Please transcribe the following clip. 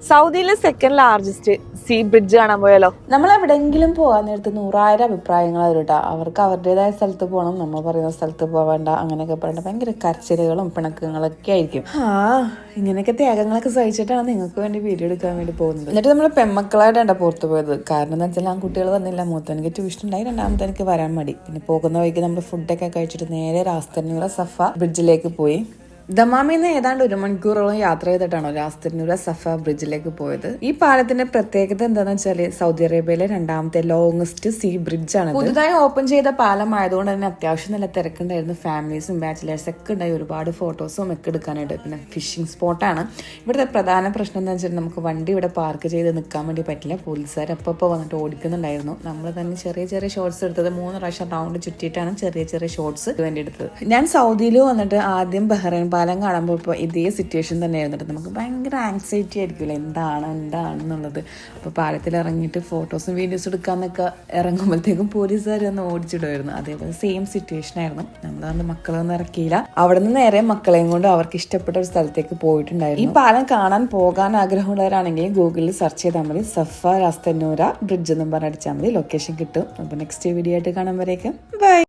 സൗദിയിലെ second largest see bridge കാണാൻ പോയാലോ? നമ്മൾ എവിടെയെങ്കിലും പോകാൻ നേരത്ത് 100,000 അഭിപ്രായങ്ങൾ വരും. അവർക്ക് അവരുടേതായ സ്ഥലത്ത് പോകണം, നമ്മൾ പറയുന്ന സ്ഥലത്ത് പോവേണ്ട, അങ്ങനെയൊക്കെ പറയണ്ട. ഭയങ്കര കരച്ചിലുകളും പിണക്കങ്ങളൊക്കെ ആയിരിക്കും. ഇങ്ങനെയൊക്കെ ത്യാഗങ്ങളൊക്കെ സഹിച്ചിട്ടാണ് നിങ്ങൾക്ക് വേണ്ടി വീഡിയോ എടുക്കാൻ വേണ്ടി പോകുന്നത്. എന്നിട്ട് നമ്മൾ പെൺമക്കളായിട്ടാണ് പുറത്ത് പോയത്. കാരണം എന്താ വെച്ചാൽ ആ കുട്ടികൾ വന്നില്ല. മൂത്തവനിക്ക് ട്യൂഷൻ ഉണ്ടായി, രണ്ടാമത്തെ എനിക്ക് വരാൻ മടി. പിന്നെ പോകുന്ന വഴിക്ക് നമ്മൾ ഫുഡൊക്കെ കഴിച്ചിട്ട് നേരെ രാസ്തന്നൂറ സഫ ബ്രിഡ്ജിലേക്ക് പോയി. ദമാമിൽ നിന്ന് ഏതാണ്ട് 1 മണിക്കൂറോളം യാത്ര ചെയ്തിട്ടാണോ രാസ്തന്നൂര സഫ ബ്രിഡ്ജിലേക്ക് പോയത്. ഈ പാലത്തിന്റെ പ്രത്യേകത എന്താണെന്ന് വെച്ചാൽ സൗദി അറേബ്യയിലെ 2ാമത്തെ ലോങ്സ്റ്റ് സീ ബ്രിഡ്ജ് ആണ്. പുതുതായി ഓപ്പൺ ചെയ്ത പാലം ആയതുകൊണ്ട് തന്നെ അത്യാവശ്യം നല്ല തിരക്കുണ്ടായിരുന്നു. ഫാമിലീസും ബാച്ചിലേഴ്സും ഒക്കെ ഉണ്ടായി. ഒരുപാട് ഫോട്ടോസും ഒക്കെ എടുക്കാനായിട്ട്. പിന്നെ ഫിഷിംഗ് സ്പോട്ടാണ്. ഇവിടുത്തെ പ്രധാന പ്രശ്നം എന്താ വെച്ചാൽ നമുക്ക് വണ്ടി ഇവിടെ പാർക്ക് ചെയ്ത് നിൽക്കാൻ വേണ്ടി പറ്റില്ല. പോലീസുകാർ അപ്പോൾ വന്നിട്ട് ഓടിക്കുന്നുണ്ടായിരുന്നു. നമ്മൾ തന്നെ ചെറിയ ചെറിയ ഷോർട്സ് എടുത്തത് 3 പ്രാവശ്യം റൗണ്ട് ചുറ്റിയിട്ടാണ് ചെറിയ ചെറിയ ഷോർട്സ് വേണ്ടി എടുത്തത്. ഞാൻ സൗദിയിൽ വന്നിട്ട് ആദ്യം ബഹ്റൈൻ പാലം കാണുമ്പോൾ ഇപ്പോൾ ഇതേ സിറ്റുവേഷൻ തന്നെ ആയിരുന്നിട്ട് നമുക്ക് ഭയങ്കര ആങ്സൈറ്റി ആയിരിക്കുമല്ലോ, എന്താണെന്നുള്ളത്. അപ്പോൾ പാലത്തിൽ ഇറങ്ങിയിട്ട് ഫോട്ടോസും വീഡിയോസും എടുക്കാമെന്നൊക്കെ ഇറങ്ങുമ്പോഴത്തേക്കും പോലീസുകാർ ഒന്ന് ഓടിച്ചിടുമായിരുന്നു. അതേപോലെ സെയിം സിറ്റുവേഷൻ ആയിരുന്നു. നമ്മളന്ന് മക്കളൊന്നും ഇറക്കിയില്ല. അവിടെ നിന്ന് നേരെ മക്കളെയും കൊണ്ട് അവർക്ക് ഇഷ്ടപ്പെട്ട ഒരു സ്ഥലത്തേക്ക് പോയിട്ടുണ്ടായിരുന്നു. ഈ പാലം കാണാൻ പോകാൻ ആഗ്രഹമുള്ളവരാണെങ്കിൽ ഗൂഗിളിൽ സെർച്ച് ചെയ്താൽ മതി. സഫ രാസ്തന്നൂര ബ്രിഡ്ജ് എന്നും പറഞ്ഞടിച്ചാൽ മതി, ലൊക്കേഷൻ കിട്ടും. അപ്പോൾ നെക്സ്റ്റ് വീഡിയോ ആയിട്ട് കാണുമ്പോഴേക്കും ബൈ.